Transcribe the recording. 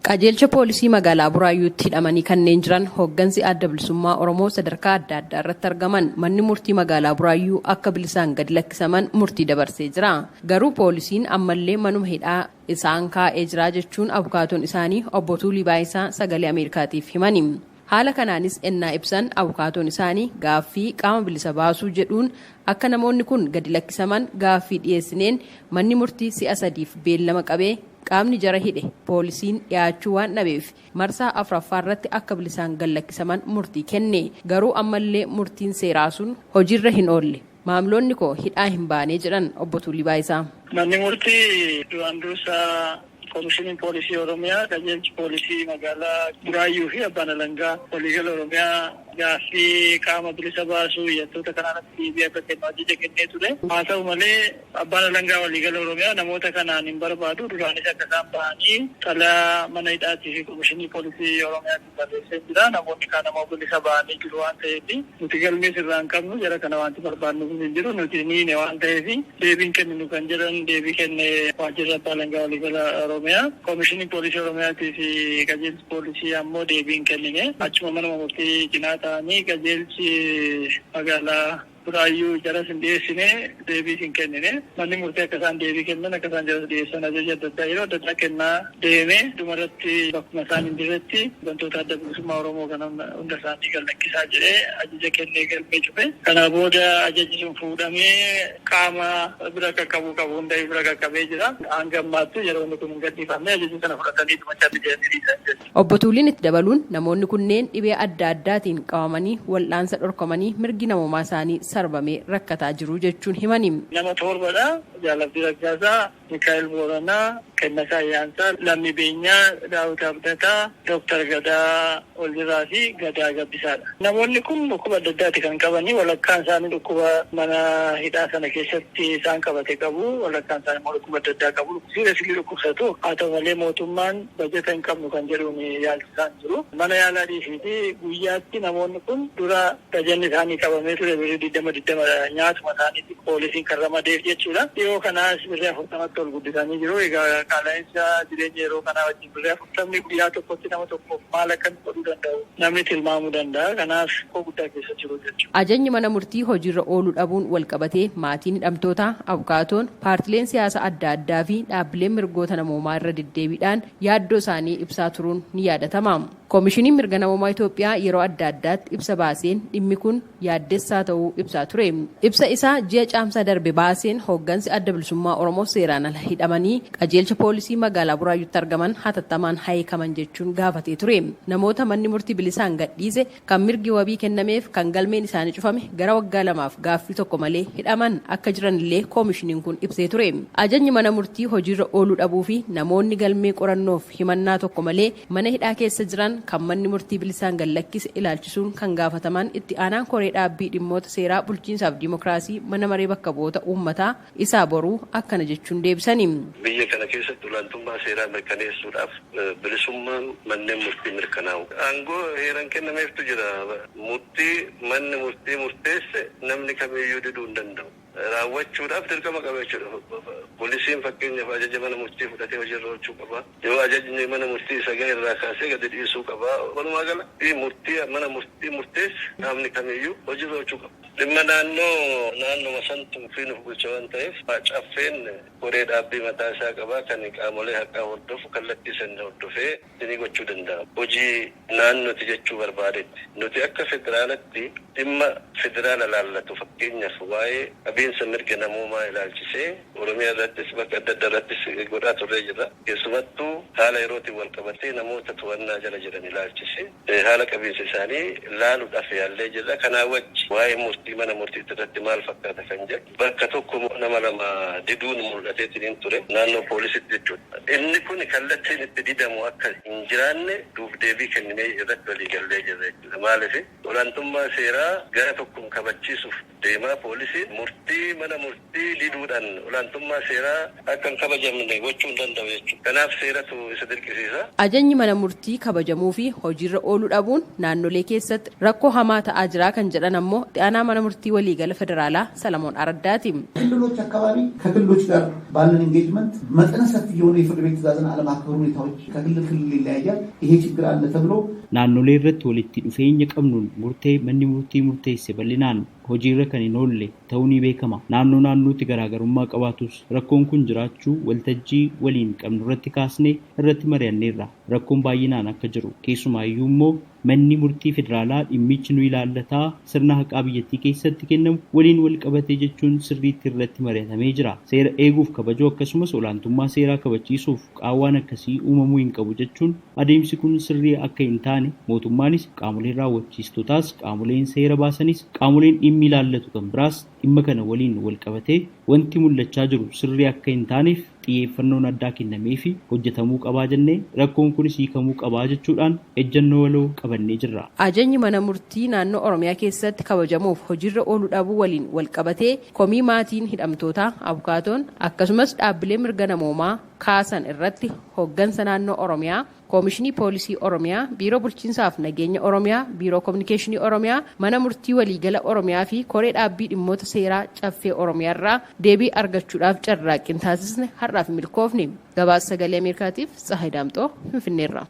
Qajeelcha poolisii magaalaa Buraayyuutti hidhamanii kanneen jiran hooggansi adda bilisummaa Oromoo sadarkaa adda addaa irratti argaman manni murtii magaalaa Buraayyuu akka bilisaan gadi lakkisaman murtii dabarsee jira. Garuu poolisiin ammallee manuma hidhaa isaan kaa'ee jira jechuun abukaatoon isaanii obbo Tuulii Baayisaa sagalee Ameerikaatiif himani. Haala kanaanis ennaa ibsan abukaatoon isaanii gaaffii qaama bilisa baasuu jedhuun akka namoonni kun gadi lakkisaman gaaffii dhiyeessineen manni murtii si'a 3 beellama qabee qaamni jara hidhe poolisiin dhiyaachuu waan dhabeef marsaa 4ffaa irratti akka bilisaan gadi lakkisaman murtii kenne. Garuu ammallee murtiin seeraa sun hojiirra hin oolle. Maamilonni koo hidhaa hin baanee jedhan obbo Tuulii Baayisaa. Manni murtii duraan dursaa Komishiniin Poolisii Oromiyaa qajeelchi poolisii magaalaa Buraayyuu fi Abbaan Alangaa waliigala Oromiyaa gaaffii qaama bilisa baasuu iyyattoota kanaatti deebii akka kennu ajaja kennee ture. Haa ta'u malee Abbaan Alangaa waliigala Oromiyaa namoota kanaan hin barbaadu duraanis akka isaan bahanii xalayaa mana hidhaatii fi Komishinii Poolisii Oromiyaatti barreessee jira. Namoonni kaan ammoo bilisa bahanii jiru waan ta'eef nuti galmee sirraa hin qabnu jara kana wanti barbaadnu hin jiru nuti niine waan ta'eef deebiin kenninu kan jedhan deebii kenne waajjirri Abbaan Alangaa waliigala Oromiyaa. Komishinii Poolisii Oromiyaatii fi qajeelchi poolisii ammoo deebiin kennine achuma mana murtii cinaa ta'anii qajeelchi magaalaa Buraayyuu jaras hin dhiyeessine deebii hin kennine manni murtii akka isaan deebii kennan akka isaan jaras dhiyeessan ajaja adda addaa yeroo adda addaa kennaa deeme dhumarratti bakkuma isaan hin jirretti wantoota adda bilisummaa Oromoo kan hunda isaanii gad lakkisaa jedhee ajaja kennee galmee cufe. Kana booda ajajni sun fuudhamee qaama bira qaqqabuu qabu hunda bira qaqqabee jira. Hanga ammaatti yeroo inni kun hin gadhiifamne ajajni sana fudhatanii dhumachaa jiranii. Obbo Tuuliin itti dabaluun namoonni kunneen dhibee adda addaatiin qabamanii wal'aansa dhorkamanii mirgi namummaa isaanii sarbamee rakkataa jiru jechuun himani. Nama torbadha. Jaalabdii Raggaasaa, Mikaa'el Booranaa, Kennasaa Ayyaansaa, Lammii Beenyaa, Daawit Abdataa, Dooktar Gadaa Oldiraa fi Gadaa Gabbisaadha. Namoonni kun dhukkuba adda addaati kan qabanii walakkaan isaanii dhukkuba mana hidhaa sana keessatti isaan qabate qabu. Walakkaan isaanii immoo dhukkuba adda addaa qabu. Siirasii dhukkubsatu. Haa ta'u malee mootummaan bajeta hin qabnu kan jedhuun yaalchisaan jiru. Mana yaalaa dhiisiiti guyyaatti namoonni kun dura tajaajilli isaanii qabamee ture birrii 20 nyaatuma isaaniitti poolisiin kan ramadeef jechuudha. Dhiyoo kanaas birrii 40tti ol guddisanii jiru. Egaa qaala'insa jireenya yeroo kanaa wajjin birrii 40 guyyaa tokkotti nama tokkoof maal akka godhuu danda'u namni tilmaamuu danda'a. Kanaaf koo guddaa keessa jiru jechuudha. Ajajni mana murtii hojiirra ooluu dhabuun wal qabatee maatiin hidhamtootaa, abukaatoon, paartileen siyaasaa adda addaa fi dhaabbileen mirgoota namoomaa irra deddeebiidhaan yaaddoo isaanii ibsaa turuun ni yaadatama. Koomishiniin mirga namoomaa Itoophiyaa yeroo adda addaatti ibsa baaseen dhimmi kun yaaddessaa ta'uu ibsaa ture. Ibsa isaa ji'a caamsaa darbe baaseen hooggansi adda bilisummaa Oromoo seeraan ala hidhamanii qajeelcha poolisii magaalaa Buraayyuutti argaman hatattamaan hiikaman jechuun gaafatee ture. Namoota manni murtii bilisaan gadhiise kan mirgi wabii kennameef kan galmeen isaanii cufame gara waggaa 2f gaaffii tokko malee hidhaman akka jiranillee koomishiniin kun ibsee ture. Ajajni mana murtii hojiirra ooluu dhabuu fi namoonni galmee qorannoof himannaa tokko malee mana hidhaa keessa jiran kan manni murtii bilisaan gad lakkise ilaalchisuun kan gaafataman itti aanaan koree dhaabbii dhimmoota seeraa bulchiinsaaf diimokiraasii mana maree bakka bu'oota uummataa isaa boruu akkana jechuun deebisani. Biyya kana keessatti olaantummaa seeraa mirkaneessuudhaaf bilisummaan manneen murtii mirkanaa'u. Aangoo heeran kennameeftu jira. Manni murtii murteesse namni kamiyyuu diduu hin danda'u. Raawwachuudhaaf dirqama qaba jechuudha. Poolisiin fakkeenyaaf ajaja mana murtii fudhatee hojiirra oolchuu qaba. Yoo ajajni mana murtii isa gahe irraa kaasee gadi dhiisuu qaba. Walumaa gala mana murtii murteesse namni kamiyyuu hojiirra oolchuu qaba. Dhimma naannoo santuu fi nuuf bulcha waan ta'eef caffeen koree dhaabbii mataa isaa qabaa kan qaamolee haqaa hordofu kallattii sana hordofee ni gochuu danda'a. Hojii naannooti jechuu barbaadetti. Nuti akka federaalatti dhimma federaala laallatu fakkeenyaaf waa'ee qabiinsa mirga namoomaa ilaalchisee Oromiyaa irrattis bakka adda addaa irrattis godhaa turree jirra. Keessumattuu haala yerootiin wal qabatee namoota to'annaa jala jiran ilaalchisee haala qabiinsa isaanii laaluudhaaf yaallee jirra. Kanaa wajji waa'ee mana murtii irratti maal fakkaata kan jedhu bakka tokko nama lama diduun mul'ateetiin ture naannoo poolisitti jechuudha. Inni kun kallattiin itti didamu akka hin jiraanne duuf deebii kennee irratti walii gallee jirra jechuudha. maaliif olaantummaa seeraa gara tokkoon kabachiisuuf deemaa poolisiin murtii mana murtii diduudhaan olaantummaa seeraa akka hin kabajamne gochuu hin danda'u jechuudha. Kanaaf seeratu isa dirqisiisa. Ajajni mana murtii kabajamuu fi hojiirra ooluu dhabuun naannolee keessatti rakkoo hamaa ta'aa jira kan jedhan ammoo aanaa mana murtii waliigala federaalaa Salamoon Araddaati. ክልሎች አካባቢ ከክልሎች ጋር ባለን ኢንጌጅመንት መጠነ ሰፊ የሆነ የፍርድ ቤት ትዕዛዝን አለማክበር ሁኔታዎች ከክልል ክልል ይለያያል። ይሄ ችግር አለ ተብሎ naannolee irratti walitti dhufeenya qabnuun murtee manni murtii murteesse bal'inaan hojiirra kan hin oolle ta'uu ni beekama. Naannootti garaagarummaa qabaatus rakkoon kun jiraachuu waltajjii waliin qabnu irratti kaasnee irratti mari'anneerra. Rakkoon baay'inaan akka jiru keessumaayyuu immoo manni murtii federaalaa dhimmichi nu ilaallataa sirna haqaa biyyattii keessatti kennamu waliin wal qabatee jechuun sirriitti irratti mari'atamee jira. Seera eeguuf kabajuu akkasumas olaantummaa seeraa kabachiisuuf qaawwaan akkasii uumamuu hin qabu jechuun adeemsi kun sirrii akka hin taane mootummaanis qaamoleen raawwachiistotaas qaamoleen seera baasanis qaamoleen dhimmi ilaallatu kan biraas dhimma kana waliin wal qabatee wanti mul'achaa jiru sirrii akka hin taaneef xiyyeeffannoon addaa kennamee fi hojjetamuu qabaa jennee rakkoon kunis hiikamuu qabaa jechuudhaan ejjennoo waloo qabannee jirra. Ajajni mana murtii naannoo Oromiyaa keessatti kabajamuuf hojiirra ooluu dhabuu waliin wal qabatee komii maatiin hidhamtootaa abukaatoon akkasumas dhaabbilee mirga namoomaa kaasan irratti hoggansa naannoo Oromiyaa, Koomishinii Poolisii Oromiyaa, Biiroo Bulchiinsaaf Nageenya Oromiyaa, Biiroo Kominikeeshinii Oromiyaa, Mana Murtii Waliigala Oromiyaa fi Koree Dhaabbii Dhimmoota Seeraa Caffee Oromiyaa irraa deebii argachuudhaaf carraaqqii taasisne har'aaf milkoofne. Gabaasa Sagalee Ameerikaatiif Tsahaay Daamxoo Finfinneerraa.